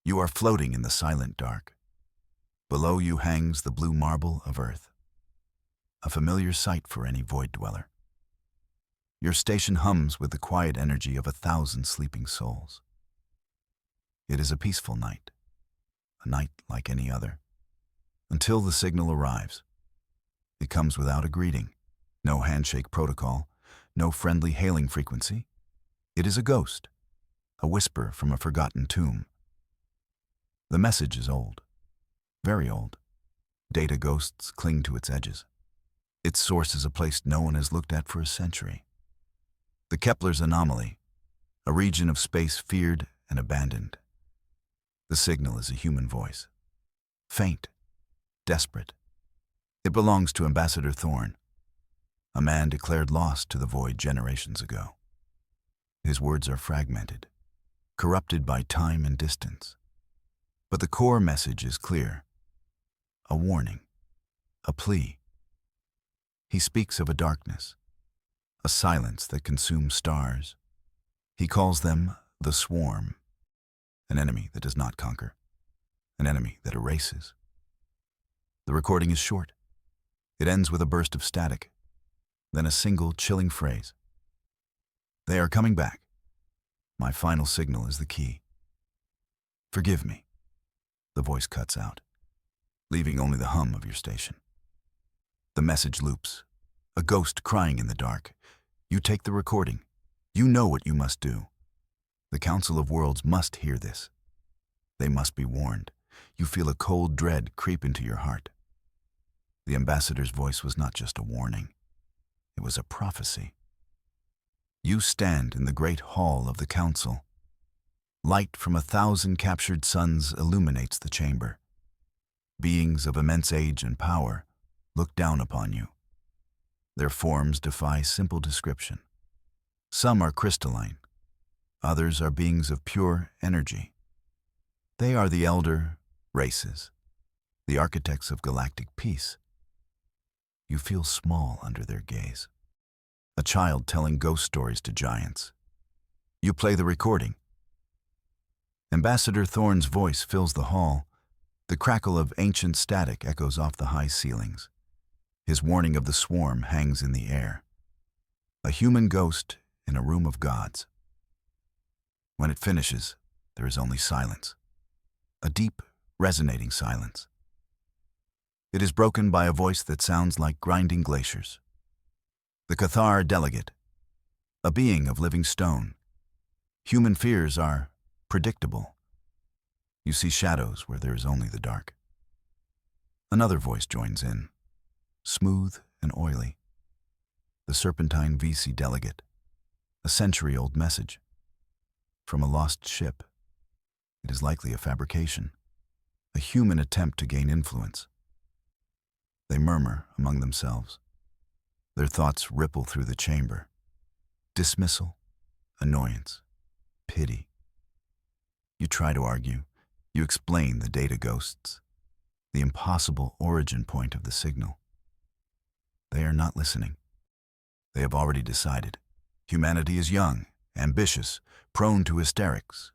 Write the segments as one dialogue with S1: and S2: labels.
S1: You are floating in the silent dark. Below you hangs the blue marble of Earth, a familiar sight for any void dweller. Your station hums with the quiet energy of 1,000 sleeping souls. It is a peaceful night, a night like any other, until the signal arrives. It comes without a greeting, no handshake protocol, no friendly hailing frequency. It is a ghost, a whisper from a forgotten tomb. The message is old, very old. Data ghosts cling to its edges. Its source is a place no one has looked at for a century. The Kepler's anomaly, a region of space feared and abandoned. The signal is a human voice, faint, desperate. It belongs to Ambassador Thorn, a man declared lost to the void generations ago. His words are fragmented, corrupted by time and distance. But the core message is clear, a warning, a plea. He speaks of a darkness, a silence that consumes stars. He calls them the Swarm, an enemy that does not conquer, an enemy that erases. The recording is short. It ends with a burst of static, then a single chilling phrase. They are coming back. My final signal is the key. Forgive me. The voice cuts out, leaving only the hum of your station. The message loops, a ghost crying in the dark. You take the recording. You know what you must do. The Council of Worlds must hear this. They must be warned. You feel a cold dread creep into your heart. The ambassador's voice was not just a warning. It was a prophecy. You stand in the great hall of the council. Light from 1,000 captured suns illuminates the chamber. Beings of immense age and power look down upon you. Their forms defy simple description. Some are crystalline. Others are beings of pure energy. They are the elder races, the architects of galactic peace. You feel small under their gaze. A child telling ghost stories to giants. You play the recording. Ambassador Thorn's voice fills the hall. The crackle of ancient static echoes off the high ceilings. His warning of the swarm hangs in the air. A human ghost in a room of gods. When it finishes, there is only silence. A deep, resonating silence. It is broken by a voice that sounds like grinding glaciers. The Cathar delegate, a being of living stone. Human fears are predictable. You see shadows where there is only the dark. Another voice joins in, smooth and oily. The Serpentine VC delegate, a century-old message. From a lost ship. It is likely a fabrication, a human attempt to gain influence. They murmur among themselves. Their thoughts ripple through the chamber. Dismissal, annoyance, pity. You try to argue. You explain the data ghosts, the impossible origin point of the signal. They are not listening. They have already decided. Humanity is young, ambitious, prone to hysterics.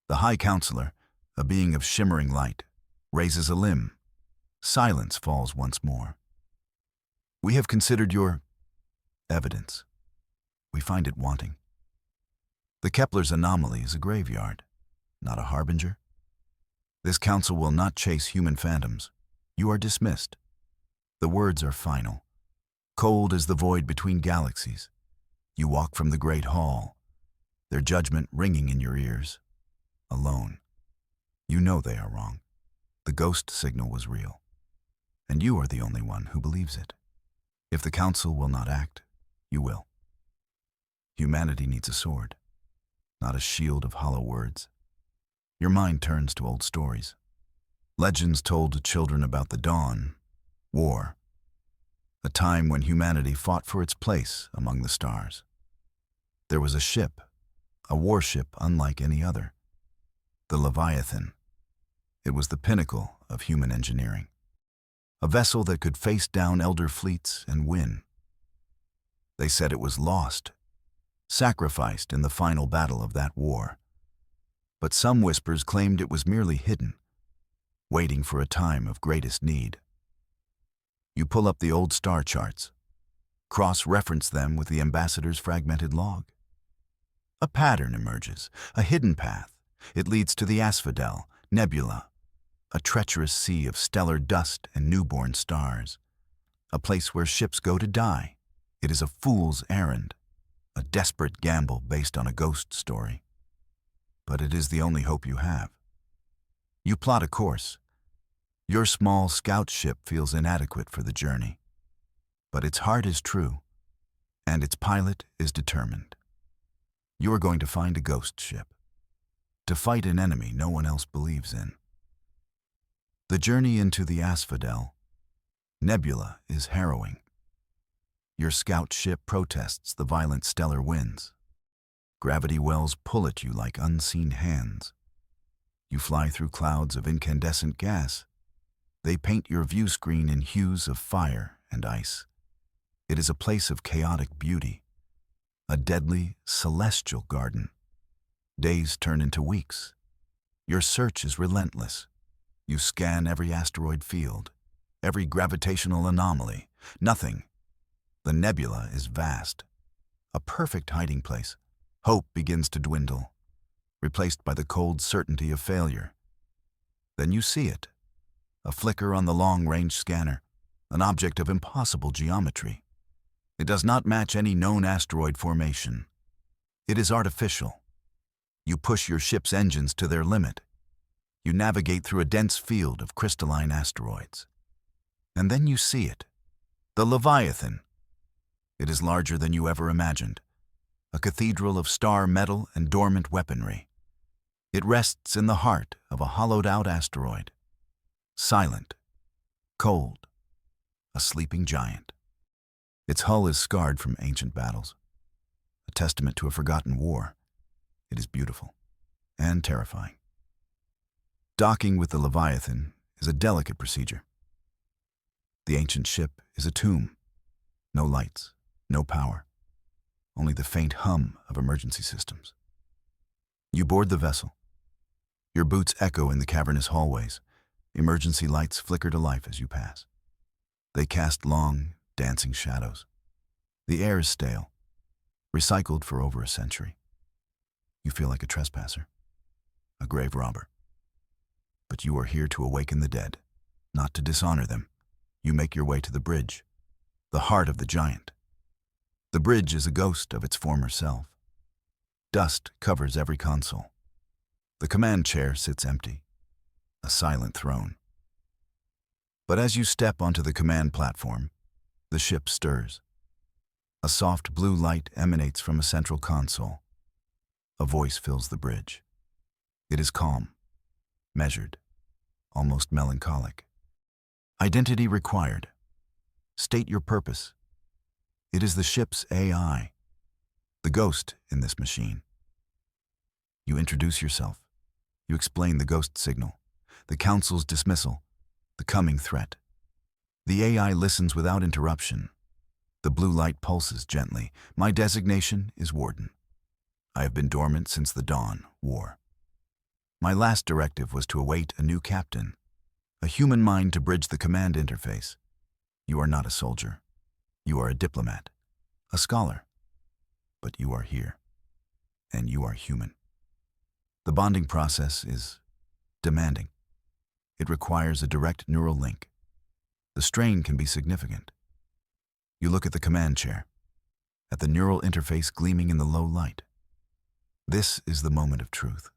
S1: The High Counselor, a being of shimmering light, raises a limb. Silence falls once more. We have considered your evidence. We find it wanting. The Kepler's anomaly is a graveyard, not a harbinger. This council will not chase human phantoms. You are dismissed. The words are final. Cold as the void between galaxies. You walk from the great hall, their judgment ringing in your ears. Alone. You know they are wrong. The ghost signal was real. And you are the only one who believes it. If the council will not act, you will. Humanity needs a sword, not a shield of hollow words. Your mind turns to old stories. Legends told to children about the dawn, war, a time when humanity fought for its place among the stars. There was a ship, a warship unlike any other. The Leviathan. It was the pinnacle of human engineering. A vessel that could face down elder fleets and win. They said it was lost, sacrificed in the final battle of that war. but some whispers claimed it was merely hidden, waiting for a time of greatest need. You pull up the old star charts, cross-reference them with the ambassador's fragmented log. A pattern emerges, a hidden path. It leads to the Asphodel Nebula, a treacherous sea of stellar dust and newborn stars, a place where ships go to die. It is a fool's errand, a desperate gamble based on a ghost story. But it is the only hope you have. You plot a course. Your small scout ship feels inadequate for the journey. But its heart is true, and its pilot is determined. You are going to find a ghost ship, to fight an enemy no one else believes in. The journey into the Asphodel Nebula is harrowing. Your scout ship protests the violent stellar winds. Gravity wells pull at you like unseen hands. You fly through clouds of incandescent gas. They paint your view screen in hues of fire and ice. It is a place of chaotic beauty, a deadly, celestial garden. Days turn into weeks. Your search is relentless. You scan every asteroid field, every gravitational anomaly. Nothing. The nebula is vast, a perfect hiding place. Hope begins to dwindle, replaced by the cold certainty of failure. Then you see it, a flicker on the long-range scanner, an object of impossible geometry. It does not match any known asteroid formation. It is artificial. You push your ship's engines to their limit. You navigate through a dense field of crystalline asteroids. And then you see it, the Leviathan. It is larger than you ever imagined, a cathedral of star metal and dormant weaponry. It rests in the heart of a hollowed-out asteroid, silent, cold, a sleeping giant. Its hull is scarred from ancient battles, a testament to a forgotten war. It is beautiful and terrifying. Docking with the Leviathan is a delicate procedure. The ancient ship is a tomb. No lights, no power, only the faint hum of emergency systems. You board the vessel. Your boots echo in the cavernous hallways. Emergency lights flicker to life as you pass. They cast long, dancing shadows. The air is stale, recycled for over a century. You feel like a trespasser, a grave robber. But you are here to awaken the dead, not to dishonor them. You make your way to the bridge, the heart of the giant. The bridge is a ghost of its former self. Dust covers every console. The command chair sits empty, a silent throne. But as you step onto the command platform, the ship stirs. A soft blue light emanates from a central console. A voice fills the bridge. It is calm, measured, almost melancholic. Identity required. State your purpose. It is the ship's AI, the ghost in this machine. You introduce yourself. You explain the ghost signal, the council's dismissal, the coming threat. The AI listens without interruption. The blue light pulses gently. My designation is Warden. I have been dormant since the dawn, war. My last directive was to await a new captain, a human mind to bridge the command interface. You are not a soldier. You are a diplomat, a scholar. But you are here, and you are human. The bonding process is demanding. It requires a direct neural link. The strain can be significant. You look at the command chair, at the neural interface gleaming in the low light. This is the moment of truth.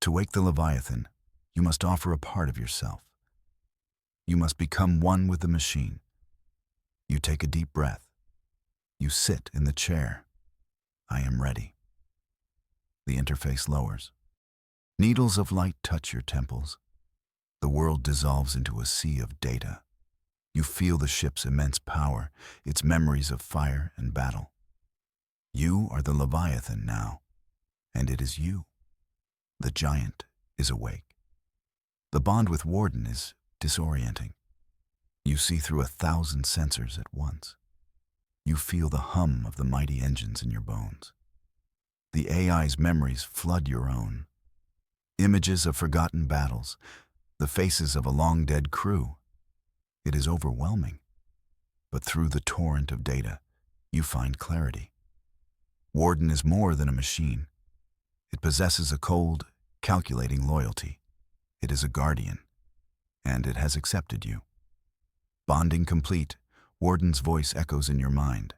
S1: To wake the Leviathan, you must offer a part of yourself. You must become one with the machine. You take a deep breath. You sit in the chair. I am ready. The interface lowers. Needles of light touch your temples. The world dissolves into a sea of data. You feel the ship's immense power, its memories of fire and battle. You are the Leviathan now, and it is you. The giant is awake. The bond with Warden is disorienting. You see through 1,000 sensors at once. You feel the hum of the mighty engines in your bones. The AI's memories flood your own. Images of forgotten battles, the faces of a long-dead crew. It is overwhelming. But through the torrent of data, you find clarity. Warden is more than a machine. It possesses a cold, calculating loyalty. It is a guardian, and it has accepted you. Bonding complete, Warden's voice echoes in your mind.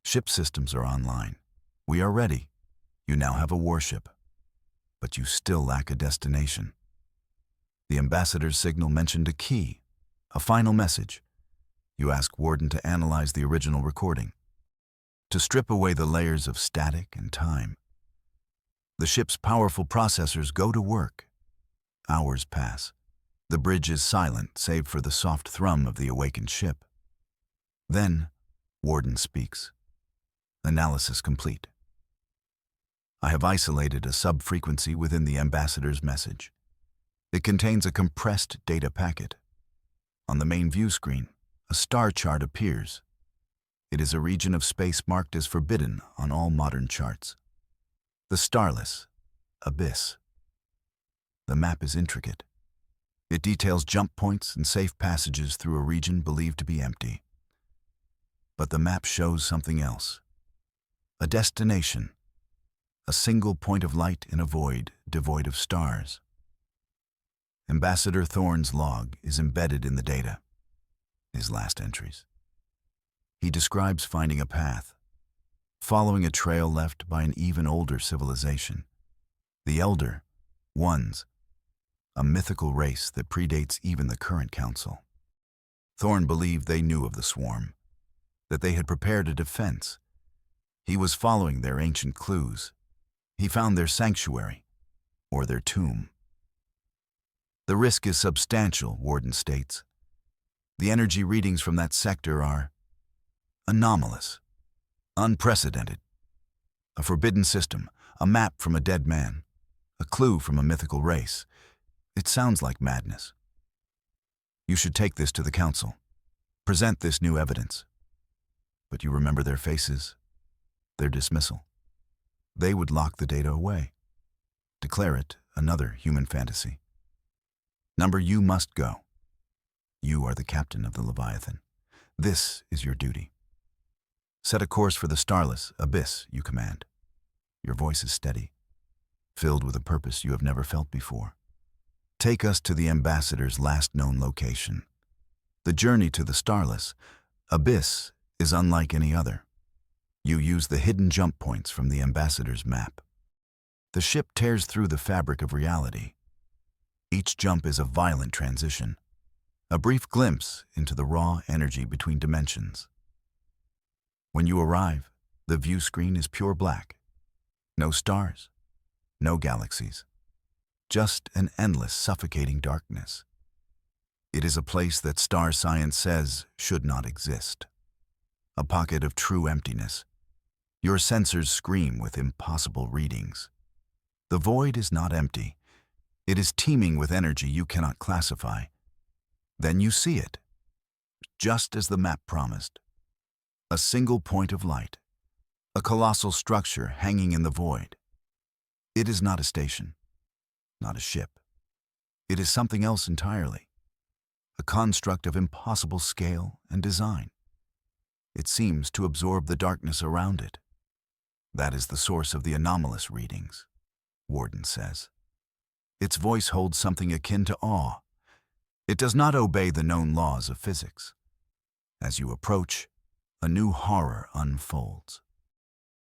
S1: Ship systems are online. We are ready. You now have a warship. But you still lack a destination. The ambassador's signal mentioned a key, a final message. You ask Warden to analyze the original recording, to strip away the layers of static and time. The ship's powerful processors go to work. Hours pass. The bridge is silent, save for the soft thrum of the awakened ship. Then, Warden speaks. Analysis complete. I have isolated a sub-frequency within the ambassador's message. It contains a compressed data packet. On the main view screen, a star chart appears. It is a region of space marked as forbidden on all modern charts. The starless abyss. The map is intricate. It details jump points and safe passages through a region believed to be empty. But the map shows something else. A destination. A single point of light in a void devoid of stars. Ambassador Thorne's log is embedded in the data. His last entries. He describes finding a path, following a trail left by an even older civilization. The Elder Ones, a mythical race that predates even the current council. Thorne believed they knew of the swarm, that they had prepared a defense. He was following their ancient clues. He found their sanctuary, or their tomb. The risk is substantial, Warden states. The energy readings from that sector are anomalous, unprecedented. A forbidden system, a map from a dead man, a clue from a mythical race. It sounds like madness. You should take this to the council. Present this new evidence. But you remember their faces, their dismissal. They would lock the data away, declare it another human fantasy. Number, you must go. You are the captain of the Leviathan. This is your duty. Set a course for the starless abyss, you command. Your voice is steady, filled with a purpose you have never felt before. Take us to the ambassador's last known location. The journey to the starless abyss is unlike any other. You use the hidden jump points from the ambassador's map. The ship tears through the fabric of reality. Each jump is a violent transition, a brief glimpse into the raw energy between dimensions. When you arrive, the view screen is pure black. No stars, no galaxies, just an endless, suffocating darkness. It is a place that star science says should not exist. A pocket of true emptiness. Your sensors scream with impossible readings. The void is not empty. It is teeming with energy you cannot classify. Then you see it, just as the map promised. A single point of light, a colossal structure hanging in the void. It is not a station, not a ship. It is something else entirely, a construct of impossible scale and design. It seems to absorb the darkness around it. That is the source of the anomalous readings, Warden says. Its voice holds something akin to awe. It does not obey the known laws of physics. As you approach, a new horror unfolds.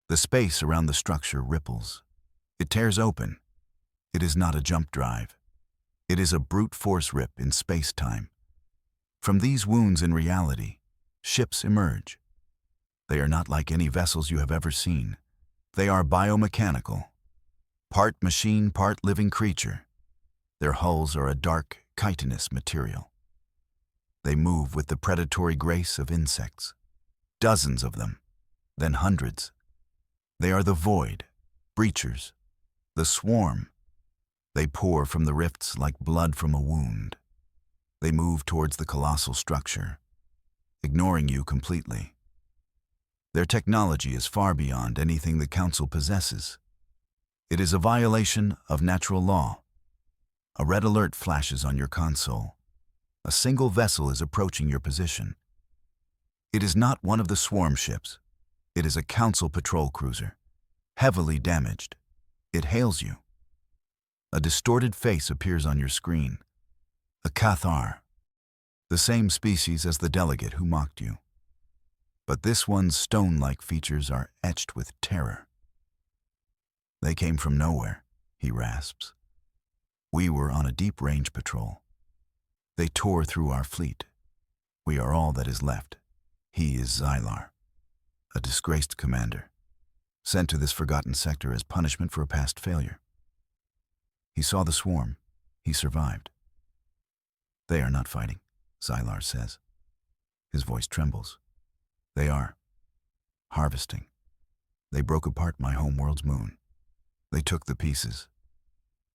S1: The space around the structure ripples. It tears open. It is not a jump drive. It is a brute force rip in space-time. From these wounds in reality, ships emerge. They are not like any vessels you have ever seen. They are biomechanical. Part machine, part living creature. Their hulls are a dark, chitinous material. They move with the predatory grace of insects. Dozens of them, then hundreds. They are the void, breachers, the swarm. They pour from the rifts like blood from a wound. They move towards the colossal structure, ignoring you completely. Their technology is far beyond anything the Council possesses. It is a violation of natural law, A red alert flashes on your console. A single vessel is approaching your position. It is not one of the swarm ships. It is a Council patrol cruiser, heavily damaged. It hails you. A distorted face appears on your screen. A Cathar, the same species as the delegate who mocked you. But this one's stone-like features are etched with terror. They came from nowhere, he rasps. We were on a deep-range patrol. They tore through our fleet. We are all that is left. He is Xylar, a disgraced commander, sent to this forgotten sector as punishment for a past failure. He saw the swarm. He survived. They are not fighting, Xylar says. His voice trembles. They are harvesting. They broke apart my homeworld's moon. They took the pieces,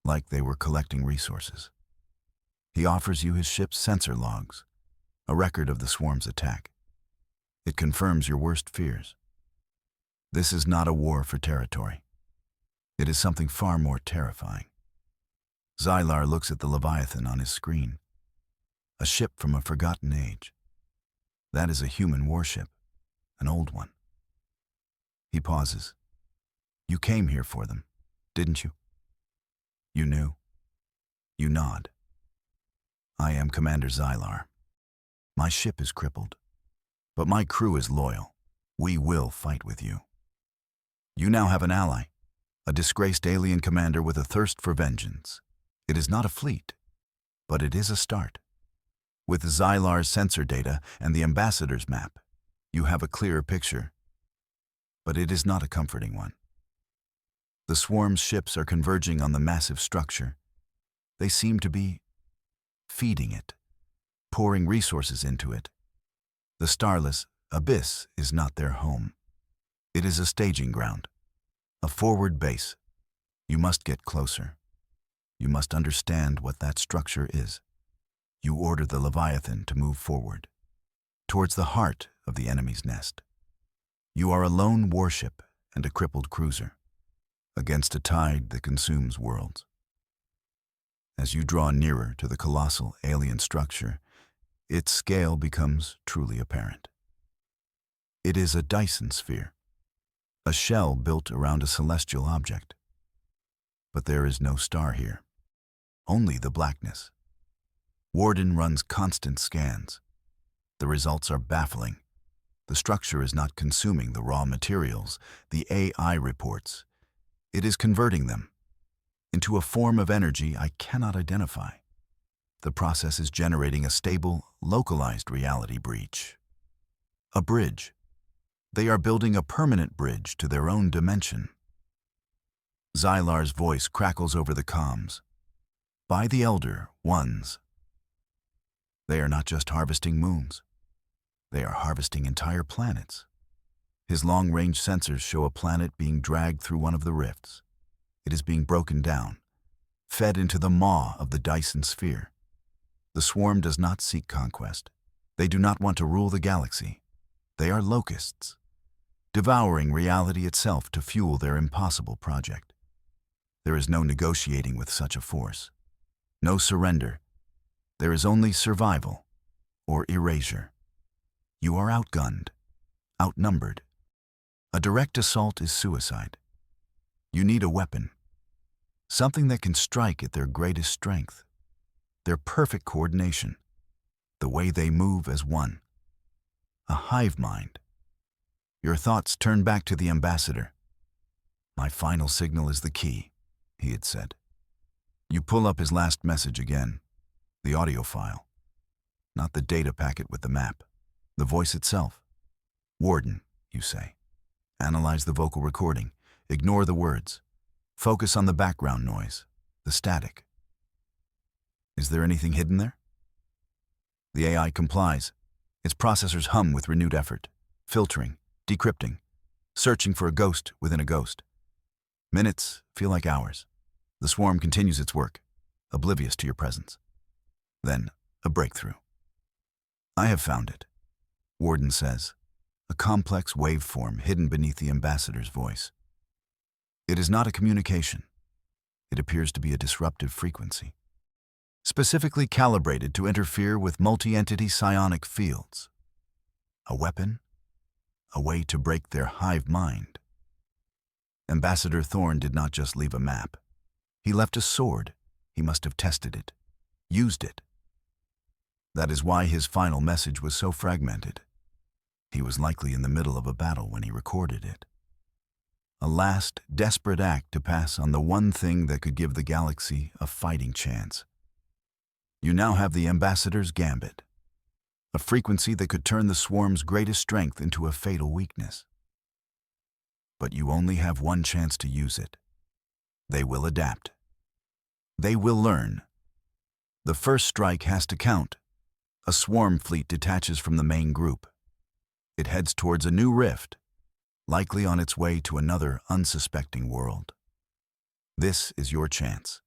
S1: like they were collecting resources. He offers you his ship's sensor logs, a record of the swarm's attack. It confirms your worst fears. This is not a war for territory. It is something far more terrifying. Xylar looks at the Leviathan on his screen. A ship from a forgotten age. That is a human warship, an old one. He pauses. You came here for them, didn't you? You knew. You nod. I am Commander Xylar. My ship is crippled, but my crew is loyal. We will fight with you. You now have an ally, a disgraced alien commander with a thirst for vengeance. It is not a fleet, but it is a start. With Xylar's sensor data and the ambassador's map, you have a clearer picture, but it is not a comforting one. The swarm's ships are converging on the massive structure. They seem to be feeding it, pouring resources into it. The starless abyss is not their home. It is a staging ground, a forward base. You must get closer. You must understand what that structure is. You order the Leviathan to move forward, towards the heart of the enemy's nest. You are a lone warship and a crippled cruiser, against a tide that consumes worlds. As you draw nearer to the colossal alien structure, its scale becomes truly apparent. It is a Dyson sphere, a shell built around a celestial object. But there is no star here, only the blackness. Warden runs constant scans. The results are baffling. The structure is not consuming the raw materials, the AI reports. It is converting them into a form of energy I cannot identify. The process is generating a stable, localized reality breach. A bridge. They are building a permanent bridge to their own dimension. Xylar's voice crackles over the comms. By the Elder Ones. They are not just harvesting moons. They are harvesting entire planets. His long-range sensors show a planet being dragged through one of the rifts. It is being broken down, fed into the maw of the Dyson sphere. The swarm does not seek conquest. They do not want to rule the galaxy. They are locusts, devouring reality itself to fuel their impossible project. There is no negotiating with such a force. No surrender. There is only survival or erasure. You are outgunned, outnumbered. A direct assault is suicide. You need a weapon, something that can strike at their greatest strength, their perfect coordination, the way they move as one. A hive mind. Your thoughts turn back to the ambassador. My final signal is the key, he had said. You pull up his last message again, the audio file, not the data packet with the map, the voice itself. Warden, you say. Analyze the vocal recording. Ignore the words. Focus on the background noise, the static. Is there anything hidden there? The AI complies. Its processors hum with renewed effort, filtering, decrypting, searching for a ghost within a ghost. Minutes feel like hours. The swarm continues its work, oblivious to your presence. Then, a breakthrough. I have found it, Warden says, a complex waveform hidden beneath the ambassador's voice. It is not a communication. It appears to be a disruptive frequency, specifically calibrated to interfere with multi-entity psionic fields. A weapon? A way to break their hive mind. Ambassador Thorn did not just leave a map. He left a sword. He must have tested it, used it. That is why his final message was so fragmented. He was likely in the middle of a battle when he recorded it. A last, desperate act to pass on the one thing that could give the galaxy a fighting chance. You now have the Ambassador's Gambit, a frequency that could turn the swarm's greatest strength into a fatal weakness. But you only have one chance to use it. They will adapt. They will learn. The first strike has to count. A swarm fleet detaches from the main group. It heads towards a new rift, likely on its way to another unsuspecting world. This is your chance.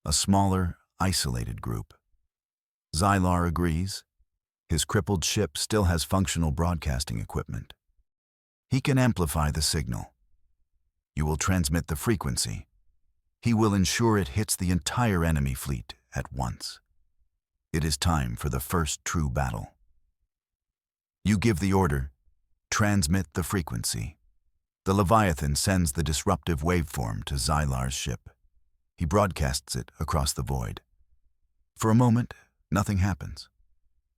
S1: A smaller, isolated group. Xylar agrees. His crippled ship still has functional broadcasting equipment. He can amplify the signal. You will transmit the frequency. He will ensure it hits the entire enemy fleet at once. It is time for the first true battle. You give the order, transmit the frequency. The Leviathan sends the disruptive waveform to Xylar's ship. He broadcasts it across the void. For a moment, nothing happens.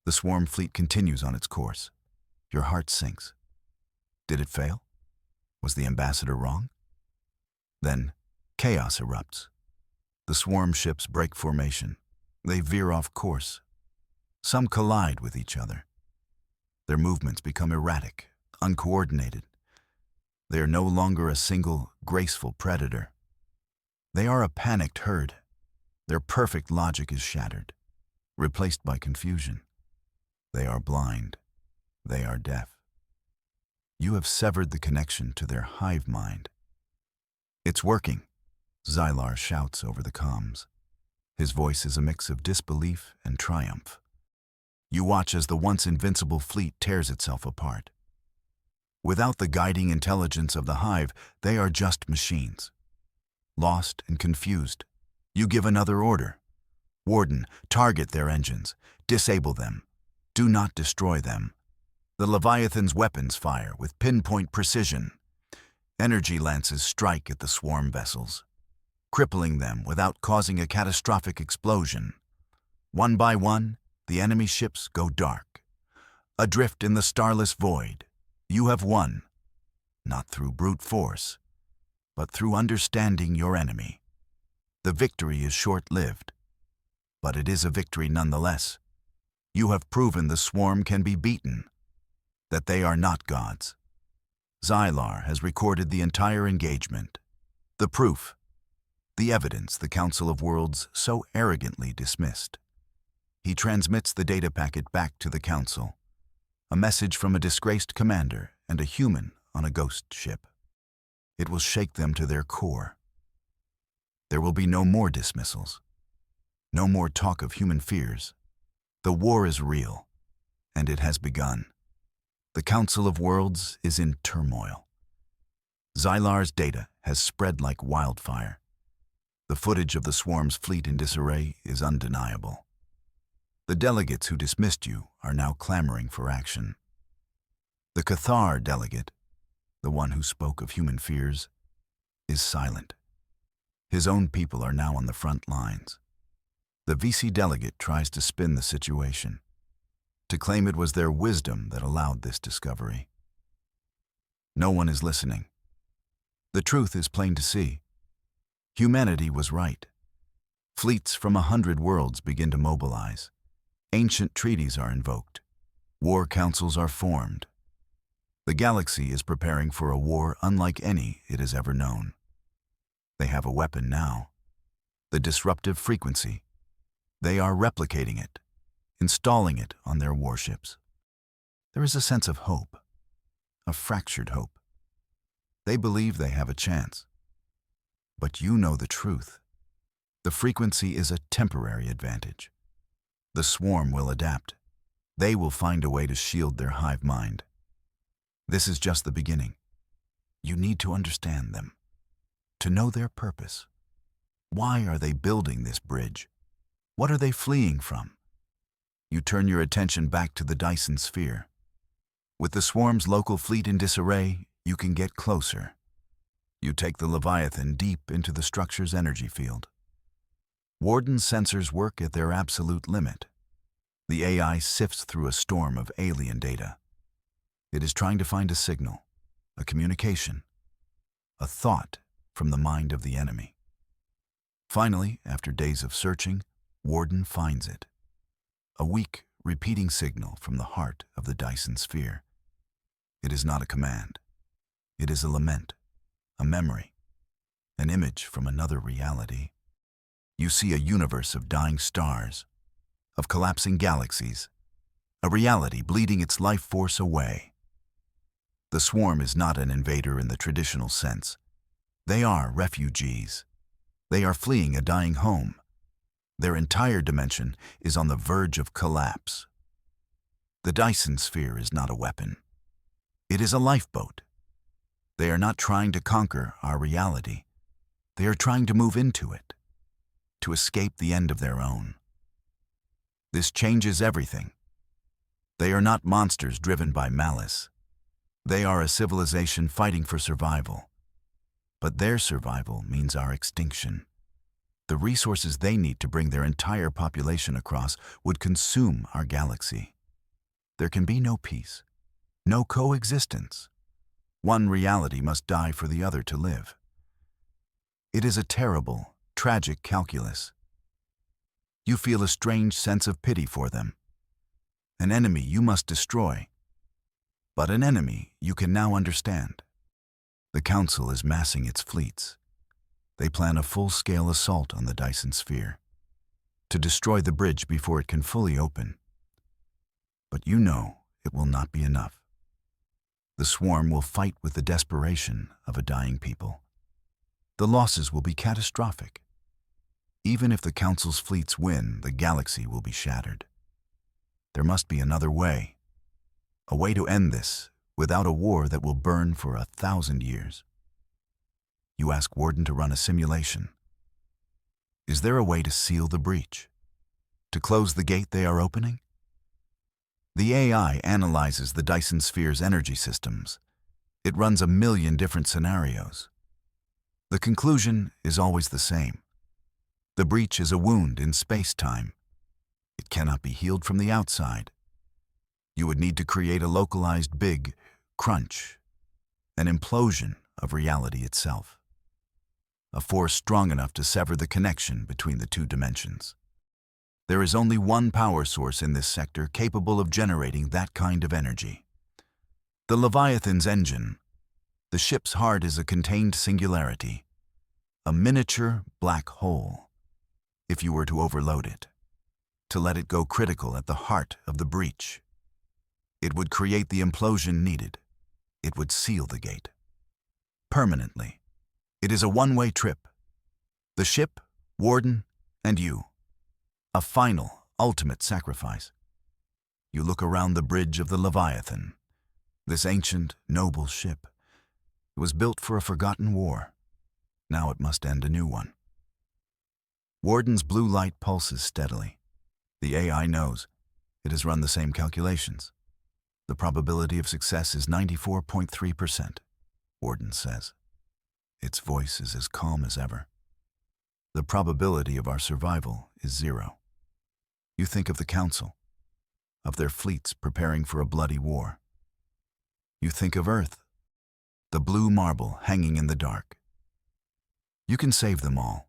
S1: The swarm fleet continues on its course. Your heart sinks. Did it fail? Was the ambassador wrong? Then, chaos erupts. The swarm ships break formation. They veer off course. Some collide with each other. Their movements become erratic, uncoordinated. They are no longer a single, graceful predator. They are a panicked herd. Their perfect logic is shattered, replaced by confusion. They are blind. They are deaf. You have severed the connection to their hive mind. It's working, Xylar shouts over the comms. His voice is a mix of disbelief and triumph. You watch as the once invincible fleet tears itself apart. Without the guiding intelligence of the hive, they are just machines. Lost and confused, you give another order. Warden, target their engines. Disable them. Do not destroy them. The Leviathan's weapons fire with pinpoint precision. Energy lances strike at the swarm vessels, crippling them without causing a catastrophic explosion. One by one, the enemy ships go dark. Adrift in the starless void, you have won, not through brute force, but through understanding your enemy. The victory is short-lived, but it is a victory nonetheless. You have proven the swarm can be beaten, that they are not gods. Xylar has recorded the entire engagement. The proof, the evidence the Council of Worlds so arrogantly dismissed. He transmits the data packet back to the Council, a message from a disgraced commander and a human on a ghost ship. It will shake them to their core. There will be no more dismissals, no more talk of human fears. The war is real, and it has begun. The Council of Worlds is in turmoil. Xylar's data has spread like wildfire. The footage of the swarm's fleet in disarray is undeniable. The delegates who dismissed you are now clamoring for action. The Cathar delegate, the one who spoke of human fears, is silent. His own people are now on the front lines. The VC delegate tries to spin the situation, to claim it was their wisdom that allowed this discovery. No one is listening. The truth is plain to see. Humanity was right. Fleets from 100 worlds begin to mobilize. Ancient treaties are invoked. War councils are formed. The galaxy is preparing for a war unlike any it has ever known. They have a weapon now, the disruptive frequency. They are replicating it, installing it on their warships. There is a sense of hope, a fractured hope. They believe they have a chance. But you know the truth. The frequency is a temporary advantage. The swarm will adapt. They will find a way to shield their hive mind. This is just the beginning. You need to understand them, to know their purpose. Why are they building this bridge? What are they fleeing from? You turn your attention back to the Dyson sphere. With the swarm's local fleet in disarray, you can get closer. You take the Leviathan deep into the structure's energy field. Warden's sensors work at their absolute limit. The AI sifts through a storm of alien data. It is trying to find a signal, a communication, a thought from the mind of the enemy. Finally, after days of searching, Warden finds it. A weak, repeating signal from the heart of the Dyson sphere. It is not a command. It is a lament, a memory, an image from another reality. You see a universe of dying stars, of collapsing galaxies, a reality bleeding its life force away. The swarm is not an invader in the traditional sense. They are refugees. They are fleeing a dying home. Their entire dimension is on the verge of collapse. The Dyson sphere is not a weapon. It is a lifeboat. They are not trying to conquer our reality. They are trying to move into it, to escape the end of their own. This changes everything. They are not monsters driven by malice. They are a civilization fighting for survival. But their survival means our extinction. The resources they need to bring their entire population across would consume our galaxy. There can be no peace, no coexistence. One reality must die for the other to live. It is a terrible, tragic calculus. You feel a strange sense of pity for them. An enemy you must destroy, but an enemy you can now understand. The Council is massing its fleets. They plan a full-scale assault on the Dyson sphere, to destroy the bridge before it can fully open. But you know it will not be enough. The swarm will fight with the desperation of a dying people. The losses will be catastrophic. Even if the Council's fleets win, the galaxy will be shattered. There must be another way. A way to end this without a war that will burn for 1,000 years. You ask Warden to run a simulation. Is there a way to seal the breach? To close the gate they are opening? The AI analyzes the Dyson sphere's energy systems. It runs 1,000,000 different scenarios. The conclusion is always the same. The breach is a wound in space-time. It cannot be healed from the outside. You would need to create a localized big crunch, an implosion of reality itself. A force strong enough to sever the connection between the two dimensions. There is only one power source in this sector capable of generating that kind of energy. The Leviathan's engine. The ship's heart is a contained singularity, a miniature black hole. If you were to overload it, to let it go critical at the heart of the breach, it would create the implosion needed. It would seal the gate. Permanently. It is a one-way trip. The ship, Warden, and you. A final, ultimate sacrifice. You look around the bridge of the Leviathan. This ancient, noble ship. It was built for a forgotten war. Now it must end a new one. Warden's blue light pulses steadily. The AI knows. It has run the same calculations. The probability of success is 94.3%, Warden says. Its voice is as calm as ever. The probability of our survival is 0. You think of the Council, of their fleets preparing for a bloody war. You think of Earth, the blue marble hanging in the dark. You can save them all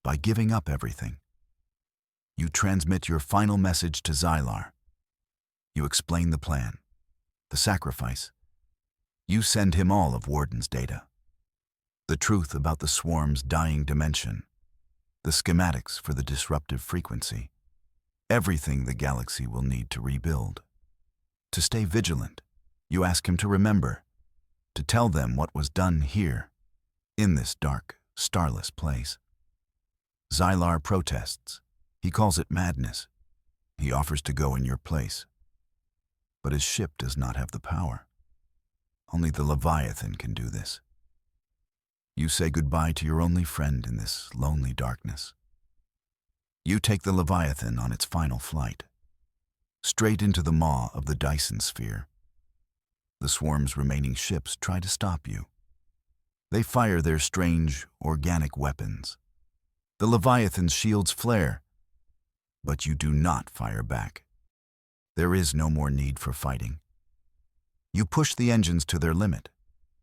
S1: by giving up everything. You transmit your final message to Xylar. You explain the plan, the sacrifice. You send him all of Warden's data. The truth about the swarm's dying dimension, the schematics for the disruptive frequency, everything the galaxy will need to rebuild. To stay vigilant, you ask him to remember, to tell them what was done here, in this dark, starless place. Xylar protests. He calls it madness. He offers to go in your place. But his ship does not have the power. Only the Leviathan can do this. You say goodbye to your only friend in this lonely darkness. You take the Leviathan on its final flight, straight into the maw of the Dyson sphere. The swarm's remaining ships try to stop you. They fire their strange, organic weapons. The Leviathan's shields flare, but you do not fire back. There is no more need for fighting. You push the engines to their limit.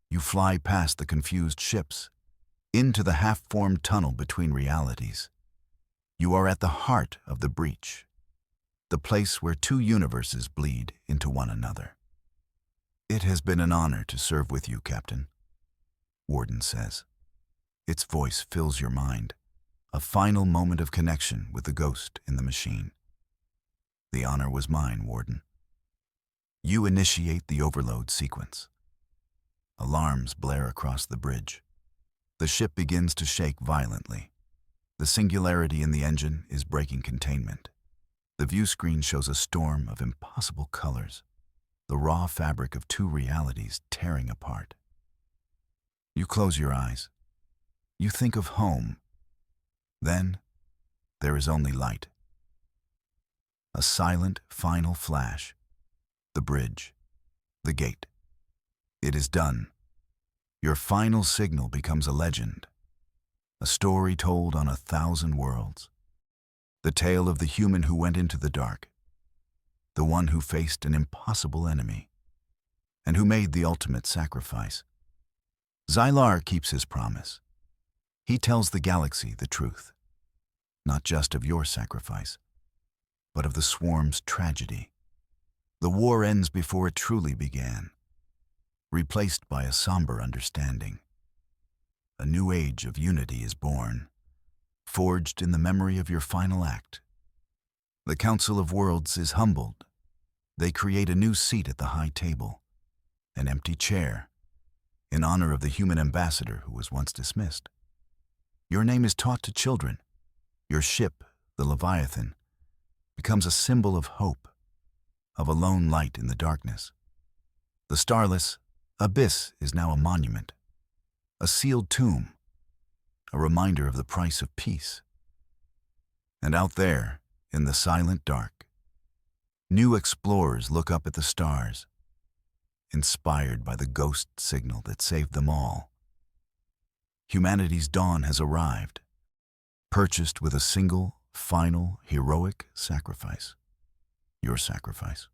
S1: You fly past the confused ships, into the half-formed tunnel between realities. You are at the heart of the breach, the place where two universes bleed into one another. It has been an honor to serve with you, Captain, Warden says. Its voice fills your mind, a final moment of connection with the ghost in the machine. The honor was mine, Warden. You initiate the overload sequence. Alarms blare across the bridge. The ship begins to shake violently. The singularity in the engine is breaking containment. The view screen shows a storm of impossible colors, the raw fabric of two realities tearing apart. You close your eyes. You think of home. Then, there is only light. A silent, final flash. The bridge. The gate. It is done. Your final signal becomes a legend. A story told on 1,000 worlds. The tale of the human who went into the dark. The one who faced an impossible enemy. And who made the ultimate sacrifice. Xylar keeps his promise. He tells the galaxy the truth. Not just of your sacrifice, but of the swarm's tragedy. The war ends before it truly began, replaced by a somber understanding. A new age of unity is born, forged in the memory of your final act. The Council of Worlds is humbled. They create a new seat at the high table, an empty chair, in honor of the human ambassador who was once dismissed. Your name is taught to children. Your ship, the Leviathan, becomes a symbol of hope, of a lone light in the darkness. The starless abyss is now a monument, a sealed tomb, a reminder of the price of peace. And out there, in the silent dark, new explorers look up at the stars, inspired by the ghost signal that saved them all. Humanity's dawn has arrived, purchased with a single, final, heroic sacrifice. Your sacrifice.